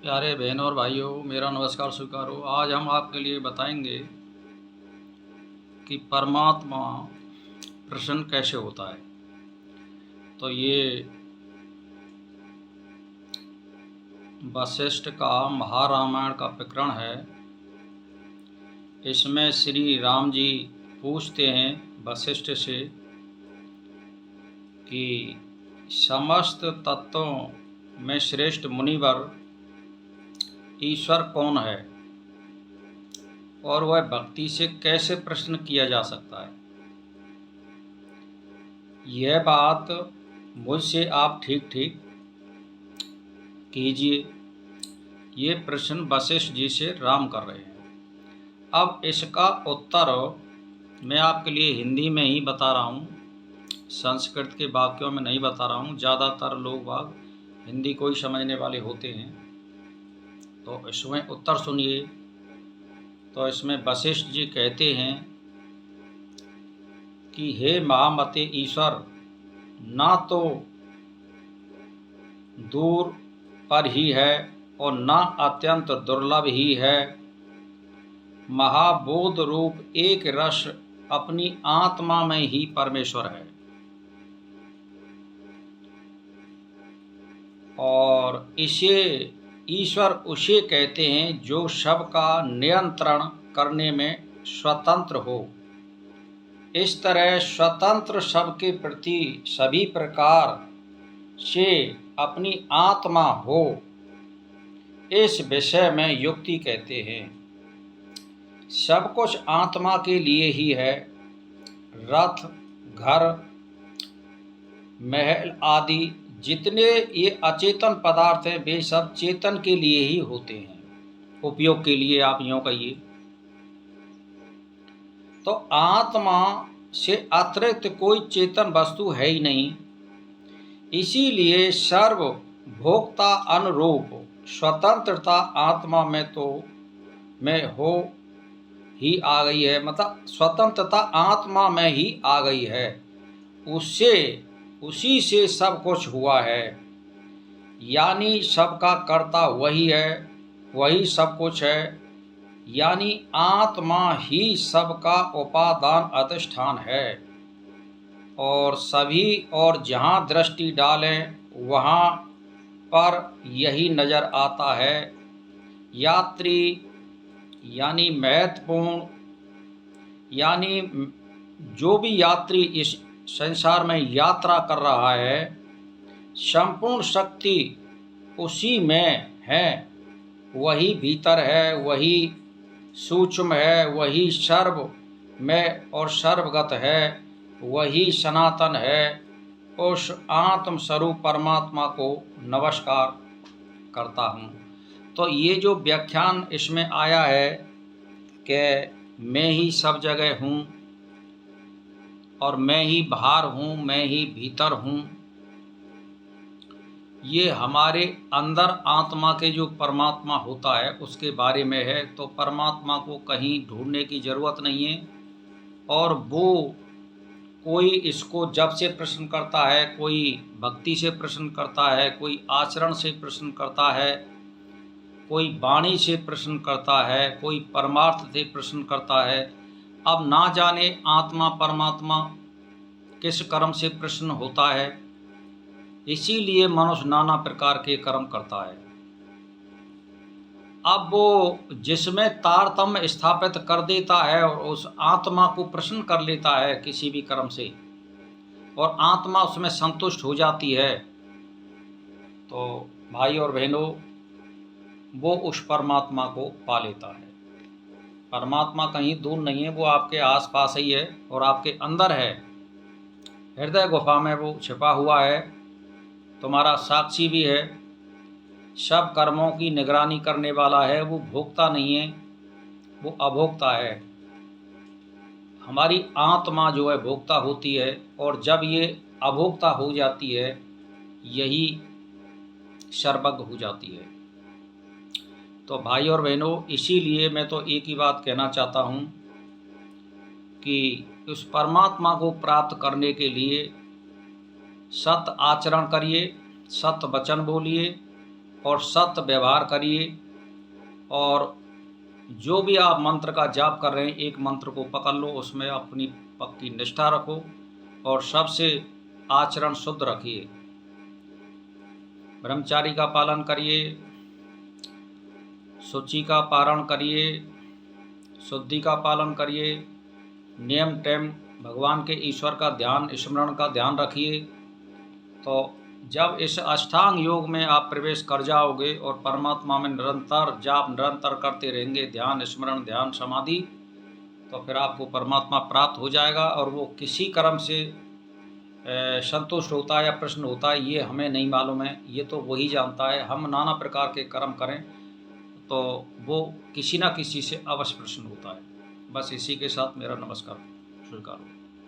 प्यारे बहनों और भाइयों, मेरा नमस्कार स्वीकारो। आज हम आपके लिए बताएंगे कि परमात्मा प्रसन्न कैसे होता है। तो ये वशिष्ठ का महारामायण का प्रकरण है। इसमें श्री राम जी पूछते हैं वशिष्ठ से कि समस्त तत्वों में श्रेष्ठ मुनिवर ईश्वर कौन है और वह भक्ति से कैसे प्रश्न किया जा सकता है। यह बात मुझसे आप ठीक ठीक कीजिए। ये प्रश्न वशिष्ठ जी से राम कर रहे हैं। अब इसका उत्तर मैं आपके लिए हिंदी में ही बता रहा हूँ, संस्कृत के वाक्यों में नहीं बता रहा हूँ। ज़्यादातर लोग बाग हिंदी को ही समझने वाले होते हैं, तो इसमें उत्तर सुनिए। तो इसमें वशिष्ठ जी कहते हैं कि हे महामते ईश्वर, ना तो दूर पर ही है और ना अत्यंत दुर्लभ ही है। महाबोध रूप एक रस अपनी आत्मा में ही परमेश्वर है और इसे ईश्वर उसे कहते हैं जो सबका नियंत्रण करने में स्वतंत्र हो। इस तरह स्वतंत्र सबके प्रति सभी प्रकार से अपनी आत्मा हो, इस विषय में युक्ति कहते हैं। सब कुछ आत्मा के लिए ही है। रथ, घर, महल आदि जितने ये अचेतन पदार्थ हैं वे सब चेतन के लिए ही होते हैं, उपयोग के लिए आप यूँ कहिए। तो आत्मा से अतिरिक्त कोई चेतन वस्तु है ही नहीं। इसीलिए सर्वभोक्ता अनुरूप स्वतंत्रता आत्मा में हो ही आ गई है। मतलब स्वतंत्रता आत्मा में ही आ गई है। उसी से सब कुछ हुआ है, यानी सबका कर्ता वही है, वही सब कुछ है। यानी आत्मा ही सबका उपादान अधिष्ठान है और सभी और जहाँ दृष्टि डालें वहाँ पर यही नज़र आता है। यात्री यानी महत्वपूर्ण, यानी जो भी यात्री इस संसार में यात्रा कर रहा है, संपूर्ण शक्ति उसी में है। वही भीतर है, वही सूक्ष्म है, वही सर्व में और सर्वगत है, वही सनातन है। उस आत्म स्वरूप परमात्मा को नमस्कार करता हूँ। तो ये जो व्याख्यान इसमें आया है कि मैं ही सब जगह हूँ और मैं ही बाहर हूँ, मैं ही भीतर हूँ, ये हमारे अंदर आत्मा के जो परमात्मा होता है उसके बारे में है। तो परमात्मा को कहीं ढूंढने की ज़रूरत नहीं है और वो कोई इसको जप से प्रश्न करता है, कोई भक्ति से प्रश्न करता है, कोई आचरण से प्रश्न करता है, कोई वाणी से प्रश्न करता है, कोई परमार्थ से प्रश्न करता है। अब ना जाने आत्मा परमात्मा किस कर्म से प्रश्न होता है। इसीलिए मनुष्य नाना प्रकार के कर्म करता है। अब वो जिसमें तारतम्य स्थापित कर देता है और उस आत्मा को प्रश्न कर लेता है किसी भी कर्म से और आत्मा उसमें संतुष्ट हो जाती है, तो भाई और बहनों वो उस परमात्मा को पा लेता है। परमात्मा कहीं दूर नहीं है, वो आपके आसपास ही है और आपके अंदर है। हृदय गुफा में वो छिपा हुआ है, तुम्हारा साक्षी भी है, सब कर्मों की निगरानी करने वाला है। वो भोक्ता नहीं है, वो अभोक्ता है। हमारी आत्मा जो है भोक्ता होती है और जब ये अभोक्ता हो जाती है, यही सर्वज्ञ हो जाती है। तो भाई और बहनों, इसीलिए मैं तो एक ही बात कहना चाहता हूँ कि उस परमात्मा को प्राप्त करने के लिए सत्य आचरण करिए, सत्य वचन बोलिए और सत्य व्यवहार करिए। और जो भी आप मंत्र का जाप कर रहे हैं, एक मंत्र को पकड़ लो, उसमें अपनी पक्की निष्ठा रखो और सबसे आचरण शुद्ध रखिए। ब्रह्मचारी का पालन करिए, शुचि का पालन करिए, शुद्धि का पालन करिए, नियम टाइम भगवान के ईश्वर का ध्यान स्मरण का ध्यान रखिए। तो जब इस अष्टांग योग में आप प्रवेश कर जाओगे और परमात्मा में निरंतर जाप निरंतर करते रहेंगे, ध्यान स्मरण ध्यान समाधि, तो फिर आपको परमात्मा प्राप्त हो जाएगा। और वो किसी कर्म से संतुष्ट होता है या प्रश्न होता है, ये हमें नहीं मालूम है, ये तो वही जानता है। हम नाना प्रकार के कर्म करें तो वो किसी न किसी से अवश्य प्रश्न होता है। बस इसी के साथ मेरा नमस्कार स्वीकार।